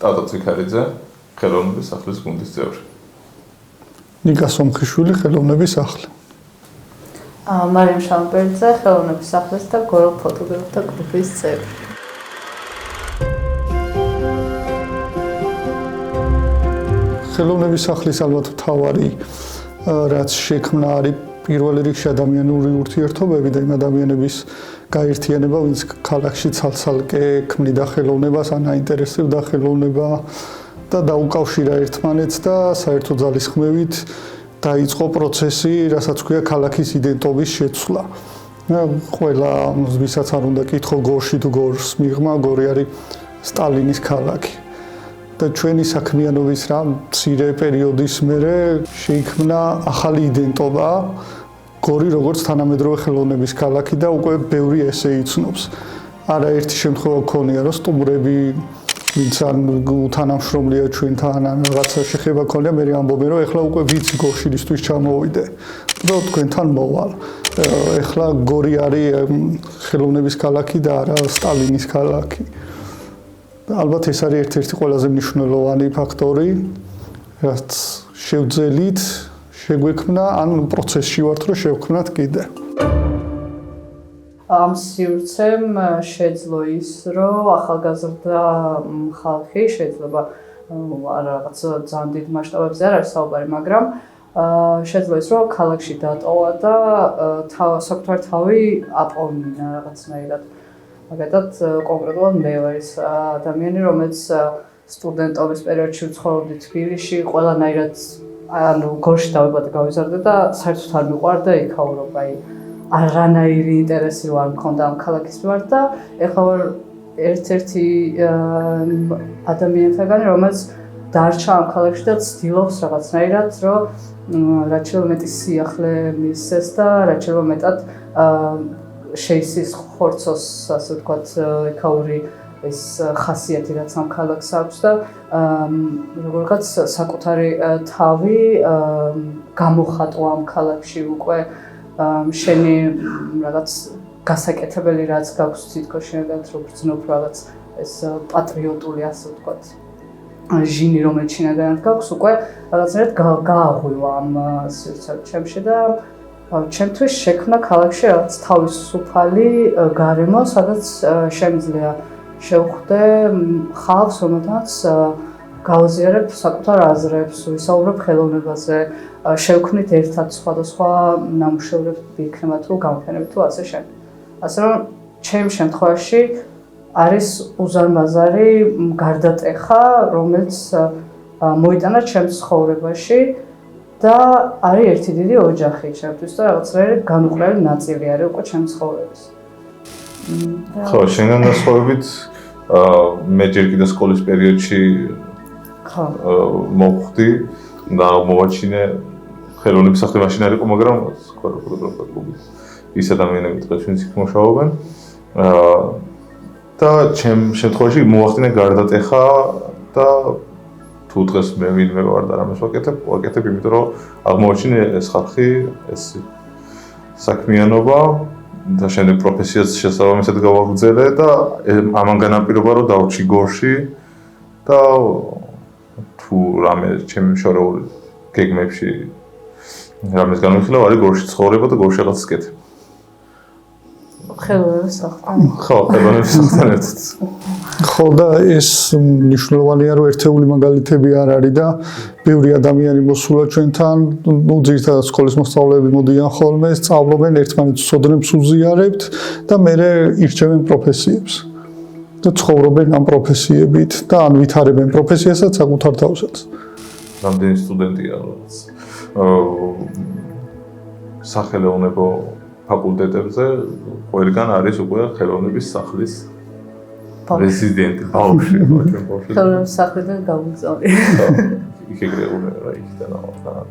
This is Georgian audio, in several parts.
ტატო ციქარიძე, ხელოვნების სახლის გუნდის წევრი. ნიკა სომხიშვილი, ხელოვნების სახლი. მარიამ შამბერძე, ხელოვნების სახლის და გოროლ ფოტოგრაფთა კლუბის წევრი. ხელოვნების სახლის ალბათ მთავარი რაც შექმნა არის პირველ რიგში ადამიანური ურთიერთობები და იმ ადამიანების გაერთიანება, ვინც ქალაქში ცალ-ცალკე ქმნიდა ხელოვნებას, ან აინტერესებდა ხელოვნება და დაუკავშირა ერთმანეთს და საერთო ძალისხმევით დაიწყო პროცესი, რასაც ქვია ქალაქის იდენტობის შეცვლა. ყველა ვისაც არ უნდა კითხო გორში თუ გორს მიღმა, გორი არის სტალინის ქალაქი. და ჩვენი საქმიანობის რა მცირე პერიოდის მერე შეიქმნა ახალი იდენტობა გორი როგორც თანამედროვე ხელოვნების ქალაქი და უკვე ბევრი ესე იცნობს. არაერთი შემთხვევა გქონია რომ სტუმრები ვინც ან თანამშრომლია ჩვენთან ან რაღაცა შეხება ქონია მე ამბობენ რომ ეხლა უკვე ვიცი გორშილისთვის ჩამოვიდე და თქვენთან მოვალ. ეხლა გორი არის ხელოვნების ქალაქი და არა სტალინის ქალაქი. ალბათ ეს არის ერთ-ერთი ყველაზე მნიშვნელოვანი ფაქტორი, რაც შევძელით შეგვექმნა, ან პროცესში ვართ, რომ შევქმნათ კიდე. ამ სივრცემ შეძლო ის, რომ ახალგაზრდა ხალხი შეიძლება რაღაც ძალიან დიდ მასშტაბებზე არ არის საუბარი, მაგრამ შეძლო ის, რომ ქალაქში დატოვა და საკუთარ თავი აპოვნინა რაღაცნაირად. მაგალითად, კონკრეტულად მე ვარ ის ადამიანი, რომელიც სტუდენტობის პერიოდში ვცხოვრობდი თბილისში, ყველანაირად გორში დავიბადე, გავიზარდე და საერთოდ არ მიყვარდა იქაურობა, არანაირი ინტერესი არ მქონდა ამ ქალაქის მიმართ და ეხლა ვარ ერთ-ერთი ადამიანთაგანი, რომელიც დარჩა ამ ქალაქში და ცდილობს რაღაცნაირად, რომ რაც შეიძლება მეტი სიახლე მისცეს და რაც შეიძლება მეტად შეისის ხორცოს, ასე ვთქვათ, იქაური ეს ხასიათი, რაც ამ ქალაქს აქვს და როგორღაც საკუთარი თავი გამოხატო ამ ქალაქში უკვე შენი რაღაც გასაკეთებელი რაც გაქვს თითქოს შენგანაც რო ბრძნობ რაღაც ეს პატრიოტული, ასე ვთქვათ, ჟინი რომელიც შენგანაც გაქვს უკვე რაღაცნაირად გააღვივა ამ სივრცეებში და ჩემთვის შექმნა ქალაქში რაღაც თავისუფალი გარემო, სადაც შემიძლია შევხვდე ხალხს, რომელთაც გავაზიარებ საკუთარ აზრებს, ვისაუბრებ ხელოვნებაზე, შევქმნით ერთად სხვადასხვა ნამუშევრებს ვიქნებათ თუ გამოფენები თუ ასე შემდეგ. ასე რომ ჩემ შემთხვევაში არის უზარმაზარი გარდატეხა, რომელიც მოიტანა ჩემს ცხოვრებაში და არის ერთი დიდი ოჯახი ჩემთვის და რაღაცნაირად განუყრელი ნაწილი არის უკვე ჩემს ცხოვრების. ხო, შენგან განსხვავებით მე ჯერ კიდევ სკოლის პერიოდში მოვხვდი და მოვაჩინე ხელოვნების სახლი მაშინ არ იყო, მაგრამ ფოტოგრაფთა კლუბის ის ადამიანები დღეს ვინც იქ მუშაობენ და ჩემ შემთხვევაში მოახდინე გარდატეხა და თუ დღეს მე ვინმე ვარ და რამეს ვაკეთებ, იმიტომ რომ აღმოაჩინე ეს ხალხი, ეს საქმიანობა და შემდეგ პროფესიაც შესაბამისად გავაგრძელე და ამან განაპირობა რომ დავრჩი გორში და თუ რამე ჩემი შორეულ გეგმებში რამეს განვიხილავ, არის გორში ცხოვრება და გორში რაღაც ვკეთებ. ხელოვნების სახლი. ხო, ხელოვნების სახლთან ერთად. ხო და ეს მნიშვნელოვანია რომ ერთეული მაგალითები არ არის და ბევრი ადამიანი მოსულა ჩვენთან, ну ძირითადად სკოლის მოსწავლეები მოდიან ხოლმე, სწავლობენ, ერთმანეთს უცოდნებს უზიარებთ და მერე ირჩევენ პროფესიებს. და ცხოვრობენ ამ პროფესიებით და ან ვითარებენ პროფესიასაც საკუთარ თავსაც. რამდენი სტუდენტია რაღაც სახელოვნებო ფაკულტეტებზე ყველგან არის უკვე ხელოვნების სახლის რეზიდენტი, ბავშვი, ხელოვნების სახლიდან გამოგზავნე. იქ ეგრეულე რა იქიდან აღარ.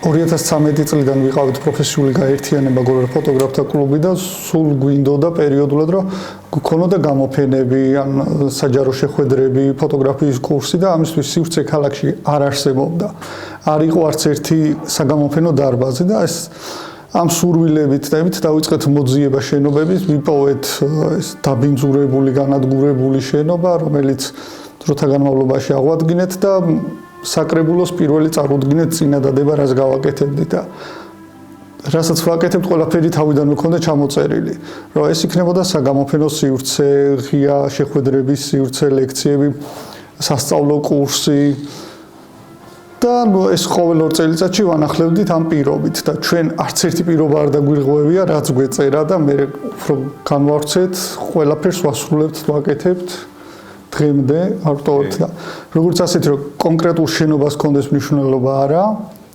2013 წლიდან ვიყავით პროფესიული გაერთიანება გოროლ ფოტოგრაფთა კლუბი და სულ გვინდოდა პერიოდულად რომ გქონოდა გამოფენები, ან საჯარო შეხვედრები, ფოტოგრაფიის კურსი და ამისთვის სივრცე ქალაქში არ არსებობდა. არ იყო არც ერთი საგამოფენო დარბაზი და ეს ამ სურვილებით და იმით დავიწყეთ მოძიება შენობების, ვიპოვეთ ეს დაბინძურებული, განადგურებული შენობა, რომელიც დროთა განმავლობაში აღვადგინეთ და საკრებულოს პირველი წარუდგინეთ წინადადება, რაც გავაკეთებდით და რასაც ვაკეთებთ, ყველაფერი თავიდანვე მქონდა ჩამოწერილი, რომ ეს იქნებოდა საგამოფენო სივრცე, ღია შეხვედრების სივრცე, ლექციები, სასწავლო კურსი და ეს ყოველ 2 წელიწადში ვანახლებდით ამ პირობით და ჩვენ არც ერთი პირობა არ დაგვირღვევია, რაც გვეწერა და მე უფრო განვავრცეთ, ყველაფერს ვასრულებთ, ვაკეთებთ დღემდე ავტორთ და როგორც ასეთი რომ კონკრეტულ შენობას კონდეს მნიშვნელობა არა,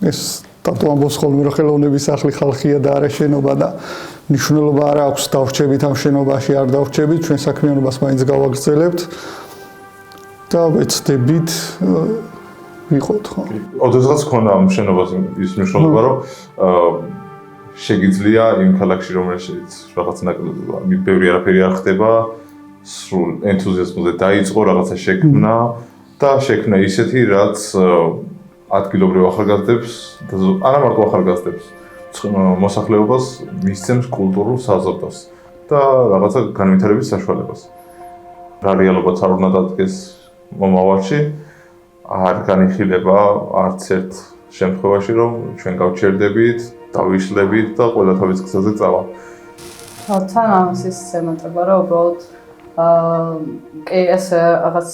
ეს დატო ამბობს ხოლმე რომ ხელოვნების სახლი ხალხია და არა შენობა და მნიშვნელობა არ აქვს დავრჩებით ამ შენობაში, არ დავრჩებით, ჩვენ საქმიანობას მაინც გავაგრძელებთ და ვეცდებით ვიყოთ ხო. ოდესღაც ქონდა ამ შენობას ის მნიშვნელობა რომ შეგიძლია იმ ქალაქში რომელშიც რაღაც ნაკლები ბევრი არაფერი არ ხდება, სრულ ენთუზიაზმზე დაიწყო რაღაცა შექმნა და შექმნა ისეთი რაც ადგილობრივ ახალგაზრდებს და არა მარტო ახალგაზრდებს მოსახლეობას მისცემს კულტურულ საზრდოს და რაღაცა განვითარების საშუალებას. რა რეალობაც არ უნდა დადგეს მომავალში, არ განიხილება არც ერთ შემთხვევაში, რომ ჩვენ გავჩერდებით, დავიშლებით და ყველა თავის გზაზე წავა. თან ამას ის ემატება, რომ უბრალოდ კი ეს რაღაც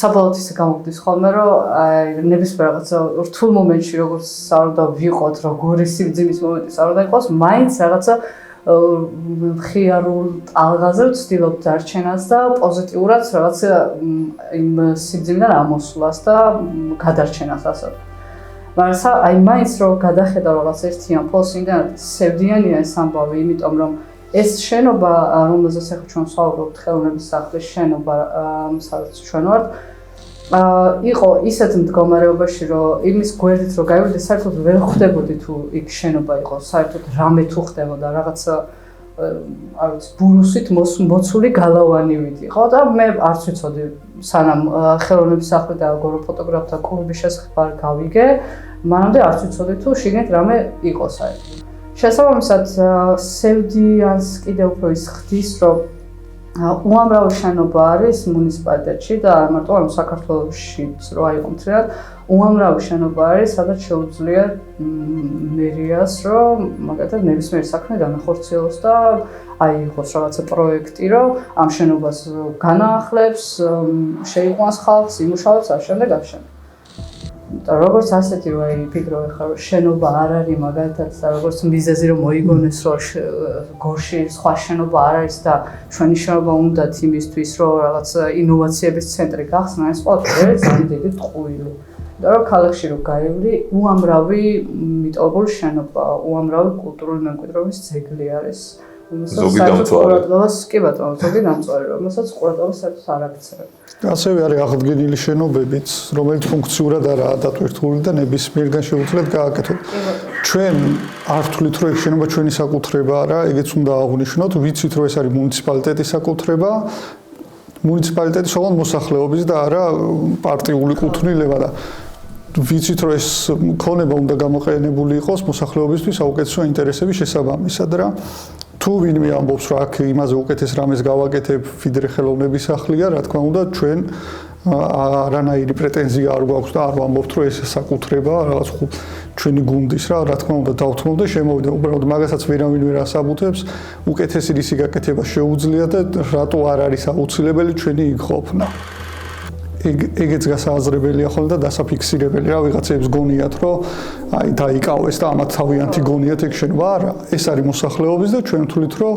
საბოლოოდ ისე გამოგდის ხოლმე, რომ ნებისმიერ რაღაცა რთულ მომენტში, როგორც არ უნდა ვიყოთ, როგორი სიმძიმის მომენტი არ უნდა იყოს, მაინც რაღაცა მხიარულ ტალღაზე ვცდილობთ დარჩენას და პოზიტიურად რაღაცა იმ სიმძიმიდან ამოსვლას და გადარჩენას ასე. მაგრამ აი მაინც რომ გადახედა რაღაც ერთიან ფოლს, იმდანაც სევდიანია ეს ამბავი, იმიტომ რომ ეს შენობა, რომელზეც ახლა ჩვენ ვსაუბრობთ, ხელოვნების სახლის შენობა, სადაც ჩვენ ვართ, იყო ისეთ მდგომარეობაში, რომ იმის გვერდით რომ გავიდე, საერთოდ ვერ ხვდებოდი თუ იქ შენობა იყო, საერთოდ რამე თუ ხდებოდა, რაღაცა არ ვიცი, ბურუსით მოცული გალავანივით იყო და მე არც ვიცოდი, სანამ ხელოვნების სახლი და გოროფოტოგრაფთა კლუბის შესახებ არ გავიგე, მანამდე არც ვიცოდი თუ შიგნით რამე იყო საერთოდ. შესაბამისად, სევდიანს კიდევ უფრო ის ხდის, რომ უამრავი შენობა არის მუნიციპალიტეტში და არ მარტო ამ საქართველოშიც რო აიყო მთლიანად, უამრავი შენობა არის, სადაც შეუძლია მერიას, რომ მაგალითად ნებისმიერი საქმე განახორციელოს და აი იყოს რაღაცა პროექტი, რომ ამ შენობას განაახლებს, შეიყვანს ხალხს, იმუშავებს ამ შემდეგ. და როგორც ასეთი რომ აი ფიქრობ ხარ რომ შენობა არ არის მაგალითად და როგორც მიზეზი რომ მოიგონეს რომ გორში სხვა შენობა არ არის და ჩვენი შენობა უნდათ იმისთვის რომ რაღაც ინოვაციების ცენტრი გახსნა ეს ყველაფერი ძალიან დიდი ტყუილი და რომ ქალაქში რო გაივლი უამრავი მიტოვებული შენობა უამრავი კულტურული მემკვიდრეობის ძეგლი არის ზოგი დამწვარი კი ბატონო ზოგი დამწვარი რომელსაც ყურადღებას საერთოდ არ აქცევენ ასევე არის აღდგენილი შენობებიც, რომელიც ფუნქციურად არაა დატვირთული და ნებისმიერგან შეუძლიათ გააკეთოთ. ჩვენ არ ვთვლით, რომ ეს შენობა ჩვენი საკუთრება არა, ეგეც უნდა აღვნიშნოთ, ვიცით, რომ ეს არის მუნიციპალიტეტის საკუთრება, მუნიციპალიტეტის ოღონდ მოსახლეობის და არა პარტიული კუთვნილება და ვიცით, რომ ეს ქონება უნდა გამოყენებული იყოს მოსახლეობისთვის საუკეთესო ინტერესების შესაბამისად რა. თუ ვინმე ამბობს, რომ აქ იმაზე უკეთეს რამეს გავაკეთებ, ვიდრე ხელოვნების სახლია, რა თქმა უნდა, ჩვენ არანაირი პრეტენზია არ გვაქვს და არ ვამბობთ, რომ ეს საკუთრება რაღაც ჩვენი გუნდის რა თქმა უნდა, დავთმობ და შემოვიდა. უბრალოდ მაგასაც ვერავინ ვერ ასაბუთებს, უკეთესი რისი გაკეთება შეუძლია და რატო არ არის აუცილებელი ჩვენი იქ ყოფნა. ეგეც გასააზრებელია ხოლმე და დასაფიქსირებელი რა ვიღაცებს გონიათ რომ აი დაიკავეს და ამათ თავიანთი გონიათ ეგ შენობა არა ეს არის მოსახლეობის და ჩვენ ვთვლით რომ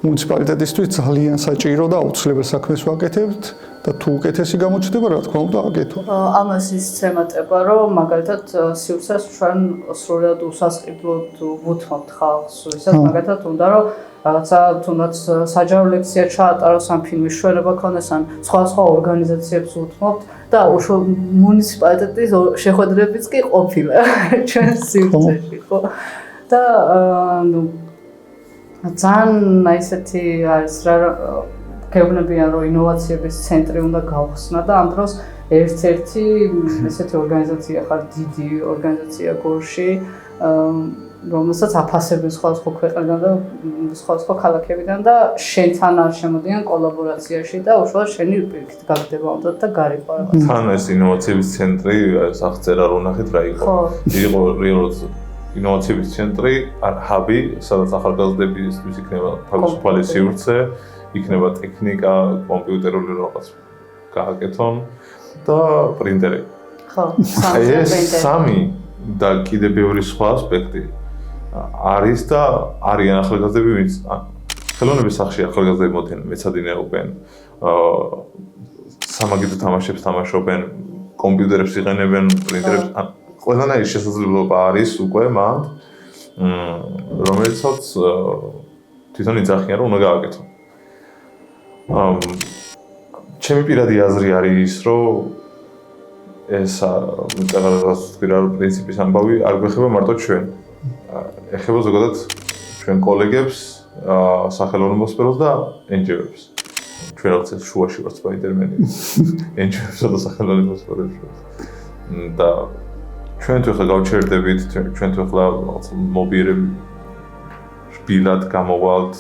მუნიციპალიტეტისთვის ძალიან საჭირო და აუცილებელ საქმეს ვაკეთებთ და თუ უკეთესი გამოჩნდება რა თქმა უნდა აკეთო. ამას ის ემატება რომ მაგალითად სივრცეს ჩვენ სრულად უსასყიდლოდ ვუთმობთ ხალხს ვისაც მაგალითად უნდა რომ რაღაცა თუნდაც საჯარო ლექცია ჩაატაროს ან ფილმის შველება ქონდეს ან სხვა ორგანიზაციებს უთმობთ და მუნიციპალიტეტის შეხვედრებიც კი ყოფილა ჩვენ სივრცეში ხო და ნუ ძალიან ისეთი არის რა გეუბნებიან რომ ინოვაციების ცენტრი უნდა გავხსნა და ამ დროს ერთ-ერთი ესეთი ორგანიზაცია ხარ დიდი ორგანიზაცია გორში რომელსაც აფასებენ სხვადასხვა ქვეყნიდან და სხვადასხვა ქალაქებიდან და შენთან არ შემოდიან კოლაბორაციაში და უშუალოდ შენი პირიქით გაგდება უნდა და გარიყო რაღაც. თან ეს ინოვაციების ცენტრი სახწერა რო ნახეთ რა იყო. იყო რეალურად ინოვაციების ცენტრი, ჰაბი, სადაც ახალგაზრდებისთვის იქნება თავისუფალი სივრცე, იქნება ტექნიკა, კომპიუტერული რაღაც გააკეთონ და პრინტერი. ხო, სამი და კიდე ბევრი სხვა ასპექტი არის და არიან ახალგაზრდები, ვინც ხელოვნების სახში ახალგაზრდები მოდიან, მეცადინეობენ, სამაგიდო თამაშებს თამაშობენ, კომპიუტერებს იყენებენ, პრინტერებს, ყველანაირი შესაძლებლობა არის უკვე მანდ, რომელსაც თვითონ იძახიან, რომ უნდა გააკეთონ. ჩემი პირადი აზრი არის ის, რომ ეს პრინციპის ამბავი არ გვეხება მარტო ჩვენ. ეხება ზოგადად ჩვენ კოლეგებს, სახელმწიფო სფეროს და NGO-ებს. ჩვენ რაღაც შუაში ვართ სპაიდერმენი. NGO-ებსა და სახელმწიფო სფეროს. და ჩვენ თუ ხა გავჩერდებით, ჩვენ თუ ხა რაღაც მობიერებ შპილად გამოვალთ.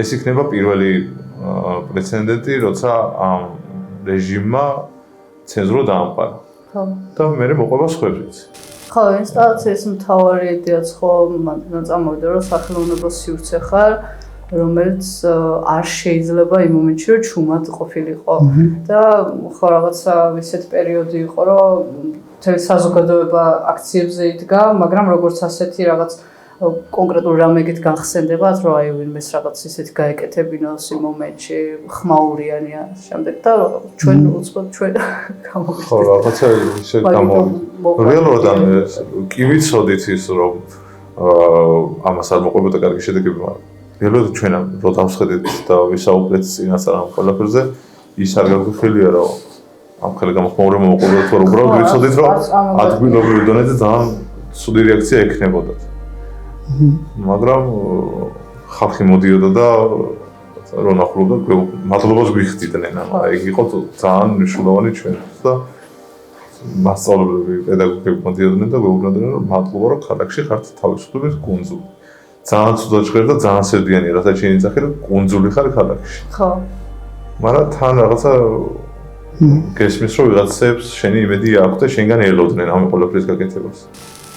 ეს იქნება პირველი პრეცედენტი, როცა ამ რეჟიმმა ცენზურა დაამყარა. ხო. და მე მოყვება სხვებიც. ხო, ინსტალაციის მთავარი იდეაც ხო მანდ წამოვიდა, რომ სახელმწიფო სივრცე ხარ, რომელიც არ შეიძლება იმ მომენტში რომ ჩუმად ყოფილიყო. და ხო რაღაცა ისეთ პერიოდი იყო, რომ მთელი საზოგადოება აქციებზე იდგა, მაგრამ როგორც ასეთი რაღაც კონკრეტულ რამეგით განხსენდებათ, რომ აი ვინმეს რაღაც ისეთი გაეკეთებინოს იმ მომენტში ხმაურიანია შემდეგ და ჩვენ უცბად ჩვენ გამოვიდეთ. ხო, რაღაცა ისე გამოვიდა. რეალურად კი ვიცოდით ის, რომ ამას არ მოყვებოდა კარგი შედეგები, მაგრამ რეალურად ჩვენ რო დავსხედეთ და ვისაუბრეთ წინასწარ ამ ყველაფერზე, ის არ გაგვიხელია, რომ ამ ხელი გამოხმაურება მოყვებოდა თუ არა, უბრალოდ ვიცოდით, რომ ადგილობრივ დონეზე ძალიან ცუდი რეაქცია ექნებოდა. მაგრამ ხალხი მოდიოდა და რო ნახულობდა მადლობას გვიხდიდნენ, აი იგი იყო ძალიან მნიშვნელოვანი ჩვენთვის და მასწავლებლები, პედაგოგები მოდიოდნენ და გვეუბნებოდნენ, რომ მადლობა რომ ქალაქში ხართ თავისუფლების კუნძული. ძალიან ცუდად ჟღერდა, ძალიან სევდიანი, რათა შეიძლება რომ კუნძული ხარ ქალაქში. ხო. მაგრამ თან რაღაცა გესმის რომ ვიღაცებს შენი იმედი აქვს და შენგან ელოდნენ ამ ყველაფრის გაკეთებას.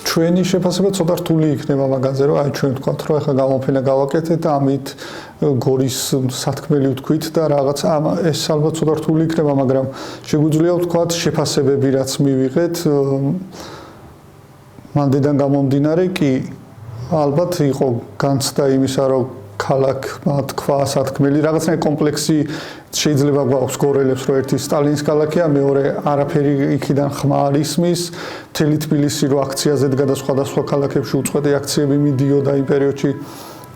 ჩვენი შეფასება ცოტა რთული იქნება მაგაზე, რომ აი ჩვენ ვთქვათ, რომ ახლა გამოფენა გავაკეთეთ და ამით გორის სათქმელი ვთქვით და რაღაც ეს ალბათ ცოტა რთული იქნება, მაგრამ შეგვიძლია ვთქვათ შეფასებები რაც მივიღეთ მანდიდან გამომდინარე კი ალბათ იყო განცდა იმისა, რომ ქალაქმა თქვა სათქმელი რაღაცნაირი კომპლექსი შეიძლება გვაქვს გორელებს, რომ ერთი სტალინის ქალაქია, მეორე არაფერი იქიდან ხმა არ ისმის, მთელი თბილისი რო აქციაზე დგა და სხვადასხვა ქალაქებში უწყვეტი აქციები მიდიოდა იმ პერიოდში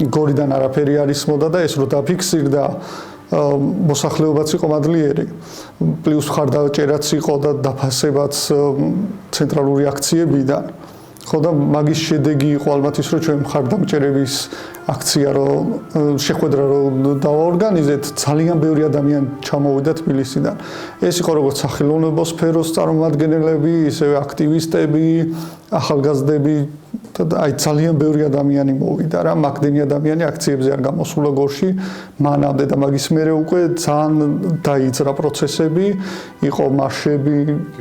გორიდან არაფერი არ ისმოდა და ეს რო დაფიქსირდა მოსახლეობაც იყო მადლიერი, პლუს მხარდაჭერაც იყო და დაფასებაც ცენტრალური აქციებიდან. ხო და მაგის შედეგი იყო ალბათ ის, რომ ჩვენ მხარდამჭერების აქცია რო შეხვედრა რო დავაორგანიზეთ, ძალიან ბევრი ადამიანი ჩამოვიდა თბილისიდან. ეს იყო როგორც სახელმწიფო სფეროს წარმომადგენლები, ისევე აქტივისტები, ახალგაზრდები და აი ძალიან ბევრი ადამიანი მოვიდა რა, მაგდენი ადამიანი აქციებზე არ გამოსულა გორში მანამდე და მაგის მერე უკვე ძალიან დაიძრა პროცესები, იყო მარშები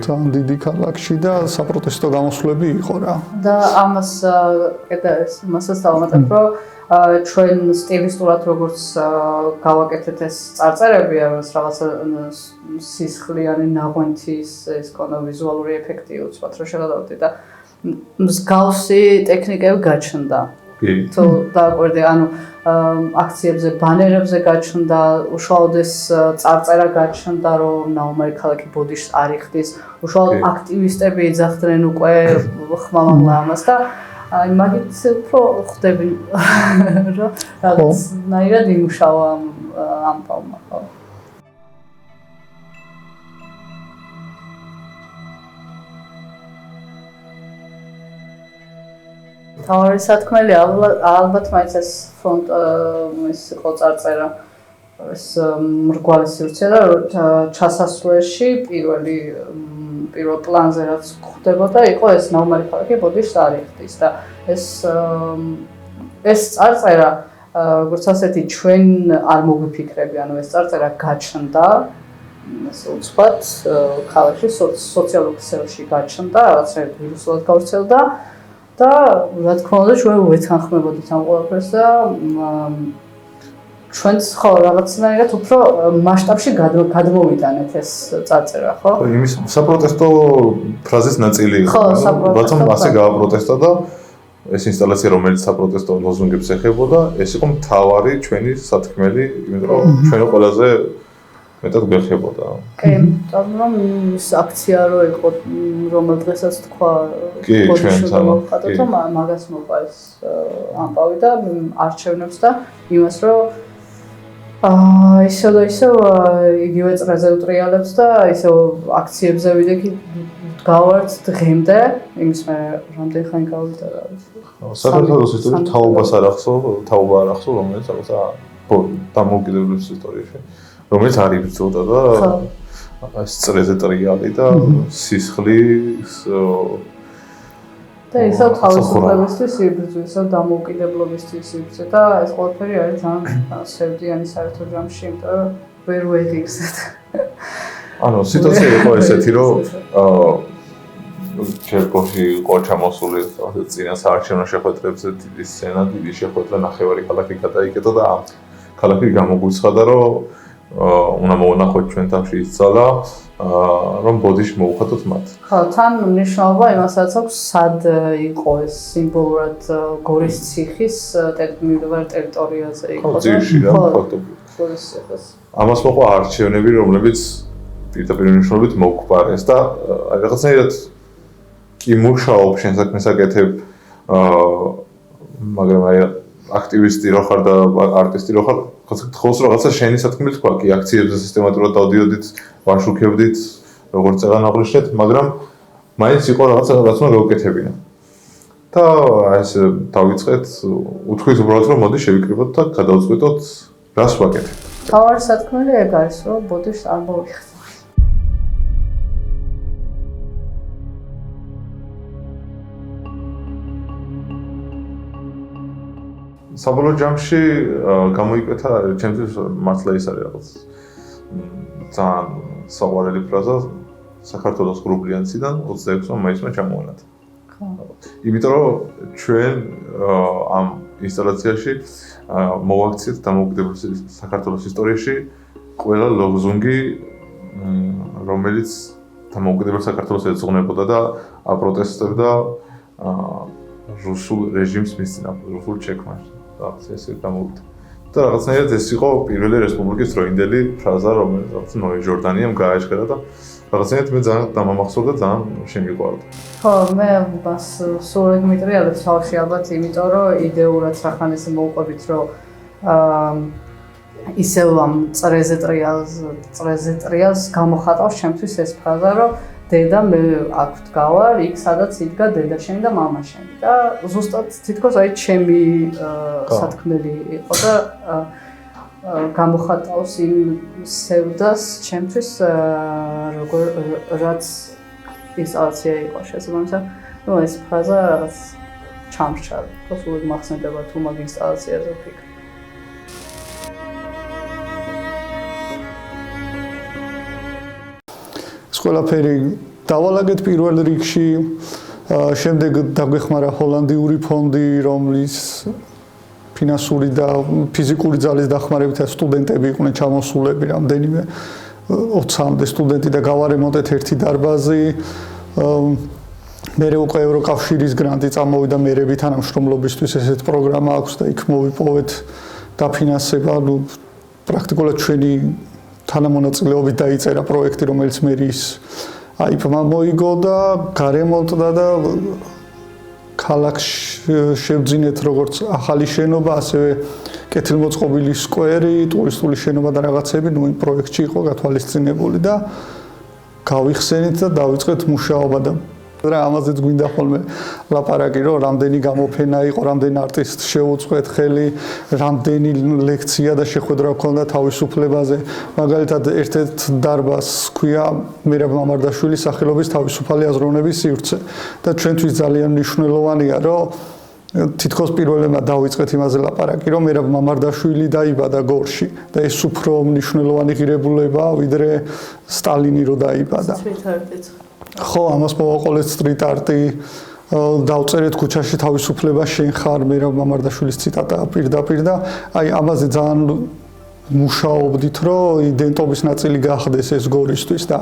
ძალიან დიდი ქალაქში და საპროტესტო გამოსვლები იყო რა. და ამას მასაც დავამატებ, რომ ჩვენ სტილისტურად როგორც გავაკეთეთ ეს წარწერები, ეს რაღაცა სისხლიანი ნაღვენთის ეს კონა ვიზუალური ეფექტი უცბად რო შეგადავდით და მსგავსი ტექნიკები გაჩნდა. თუ დააკვირდი, ანუ აქციებზე, ბანერებზე გაჩნდა, უშუალოდ ეს წარწერა გაჩნდა, რომ ნაუმარი ქალაქი ბოდიშს არ იხდის, უშუალოდ აქტივისტები ეძახდნენ უკვე ხმამაღლა ამას და აი მაგით უფრო ხვდები რომ რაღაცნაირად იმუშავა ამ პავმა. თავარი სათქმელი ალბათ მაინც ეს ფრონტ ეს იყო წარწერა ეს მრგვალი სივრცე და ჩასასვლელში პირველი პირველ პლანზე რაც ხდებოდა, იყო ეს ნაუმარი ქალაქი ბოდიშს არ იხდის და ეს წარწერა როგორც ასეთი ჩვენ არ მოგვიფიქრები, ანუ ეს წარწერა გაჩნდა ასე უცბად ქალაქში სოციალურ ქსელში გაჩნდა, რაღაცნაირად ვირუსულად გავრცელდა და რა თქმა უნდა ჩვენ ვეთანხმებოდით ამ ყველაფერს და ჩვენც ხო რაღაცნაირად უფრო მასშტაბში გადმოვიტანეთ ეს წარწერა, ხო? იმის საპროტესტო ფრაზის ნაწილი იყო. რადგან ასე გააპროტესტა და ეს ინსტალაცია რომელიც საპროტესტო ლოზუნგებს ეხებოდა, ეს იყო მთავარი ჩვენი სათქმელი, იმიტომ რომ ჩვენ ყველაზე მეტად გვეხებოდა. კი, მაგრამ ის აქცია რო იყო, რომელ დღესაც თქვა, პოზიციაზე მაგას მოყავს ამბავი და არჩევნებს და იმას რომ ისევ და ისევ იგივე წრეზე უტრიალებს და ისევ აქციებზე ვიდექი გავართ დღემდე, იმის მე რამდენი ხანი გავიდა რა ვიცი. საქართველოს ისტორიაში თაობას არ ახსოვ, რომელიც რაღაცა დამოუკიდებლობის ისტორიაში, რომელიც არ იბრძოდა და ეს წრეზე ტრიალი და სისხლის და ისევ თავისუფლებისთვის იბრძვა, ისევ დამოუკიდებლობისთვის იბრძვა და ეს ყველაფერი არის ძალიან სევდიანი საერთო ჯამში, იმიტომ რომ ვერ ვეღირსეთ. ანუ სიტუაცია იყო ესეთი, რომ ჩერკოვში იყო ჩამოსული წინა საარჩევნო შეხვედრებზე დიდი სცენა, დიდი შეხვედრა ნახევარი ქალაქი გადაიკეტა და ამ ქალაქი გამოგვიცხადა, რომ უნდა მოუნახოთ ჩვენ თავში ისწავლა, რომ ბოდიში მოუხატოთ მათ. ხო, თან მნიშვნელობა იმასაც აქვს, სად იყო ეს სიმბოლურად გორის ციხის მიმდებარე ტერიტორიაზე იყო. ხო, ძირში რა, ფაქტობრივად. გორის ციხის. ამას მოყვა არჩევნები, რომლებიც პირდაპირ მნიშვნელობით მოგვყარეს და რაღაცნაირად კი მუშაობ შენ საქმეს აკეთებ, მაგრამ აი აქტივისტი რო ხარ და არტისტი რო ხარ, ხოს რაღაცა შენი სათქმელი თქვა, კი აქციებზე სისტემატურად დავდიოდით, ვაშუქებდით, როგორც წეგან აღვნიშნეთ, მაგრამ მაინც იყო რაღაცა რაც უნდა გავუკეთებინა. და ეს დავიწყეთ, უთქვით უბრალოდ რომ მოდი შევიკრიბოთ და გადავწყვეტოთ, რას ვაკეთებ. თავარი სათქმელი ეგ არის, რომ ბოდიშს არ მოვიხსენოთ. საბოლოო ჯამში გამოიკვეთა ჩემთვის მართლა ის არის რაღაც ძალიან საყვარელი ფრაზა საქართველოს გრუბლიანციდან 26 მაისმა ჩამოვანათა. ხო. იმიტომ რომ ჩვენ ამ ინსტალაციაში მოვაქციეთ დამოუკიდებლობის საქართველოს ისტორიაში ყველა ლოზუნგი რომელიც დამოუკიდებელ საქართველოს ეძღვნებოდა და აპროტესტებდა რუსულ რეჟიმს მის წინააღმდეგ, რუსულ ჩექმანს. ესე გამოვიდა. და რაღაცნაირად ეს იყო პირველი რესპუბლიკის დროინდელი ფრაზა, რომელიც ნოე ჟორდანიამ გააჩქარა და რაღაცნაირად მე ძალიან დამამახსოვრდა და ძალიან შემიყვარდა. ხო, მე მას სულ მიტრიალებს თავში ალბათ, იმიტომ რომ იდეურად სახანეს მოუყვებით, რომ ისევ ამ წრეზე ტრიალს გამოხატავს ჩემთვის ეს ფრაზა, რომ დედა მე აქ ვდგავარ, იქ სადაც იდგა დედაშენი და მამაშენი და ზუსტად თითქოს აი ჩემი სათქმელი იყო და გამოხატავს იმ სევდას ჩემთვის რაც ინსტალაცია იყო შესაბამისად. ნუ ეს ფრაზა რაღაც ჩამრჩა, სულ მახსენდება თუ მაგ ინსტალაციაზე ვფიქრ. ყველაფერი დავალაგეთ პირველ რიგში, შემდეგ დაგვეხმარა ჰოლანდიური ფონდი, რომლის ფინანსური და ფიზიკური ძალის დახმარებით სტუდენტები იყვნენ ჩამოსულები, რამდენიმე 20-მდე სტუდენტი და გავარემონტეთ ერთი დარბაზი. მერე უკვე ევროკავშირის გრანტი წამოვიდა მერები თანამშრომლობისთვის ესეთ პროგრამა აქვს და იქ მოვიპოვეთ დაფინანსება, ну პრაქტიკულად ჩვენი თანამონაწილეობით დაიწერა პროექტი, რომელიც მერის აიფმა მოიგო და გარემონტდა და ქალაქს შევძინეთ როგორც ახალი შენობა, ასევე კეთილმოწყობილი სკვერი, ტურისტული შენობა და რაღაცები, ну იმ პროექტში იყო გათვალისწინებული და გავიხსენით და დავიწყეთ მუშაობა და რა ამაზეც გვინდა ხოლმე ლაპარაკი, რომ რამდენი გამოფენა იყო, რამდენი არტისტ შეუწყვეთ ხელი, რამდენი ლექცია და შეხვედრა ჰქონდა თავისუფლებაზე. მაგალითად, ერთ-ერთ დარბაზს ჰქვია მერაბ მამარდაშვილის სახელობის თავისუფალი აზროვნების სივრცე და ჩვენთვის ძალიან მნიშვნელოვანია, რომ თითქოს პირველმა დავიწყეთ იმაზე ლაპარაკი, რომ მერაბ მამარდაშვილი დაიბადა გორში და ეს უფრო მნიშვნელოვანი ღირებულება, ვიდრე სტალინი რო დაიბადა. ხო, ამას მოვაყოლეთ street art-ი, დავწერეთ ქუჩაში თავისუფლება შენ ხარ, მერაბ მამარდაშვილის ციტატა პირდაპირ და აი ამაზე ძალიან მუშაობდით, რომ იდენტობის ნაწილი გახდეს ეს გორისთვის და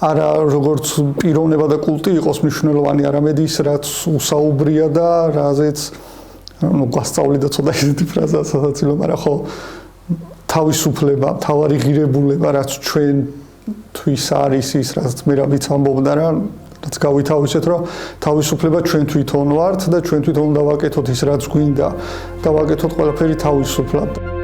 არა როგორც პიროვნება და კულტი იყოს მნიშვნელოვანი, არამედ ის რაც უსაუბრია და რაზეც გვასწავლიდა ცოტა ისეთი ფრაზა სასაცილო, მაგრამ ხო თავისუფლება, თავარი ღირებულება, რაც ჩვენთვის არის ის, რაც მერაბიც ამბობდა რა, რაც გავითავისეთ, რომ თავისუფლება ჩვენ თვითონ ვართ და ჩვენ თვითონ დავაკეთოთ ის, რაც გვინდა, დავაკეთოთ ყველაფერი თავისუფლად.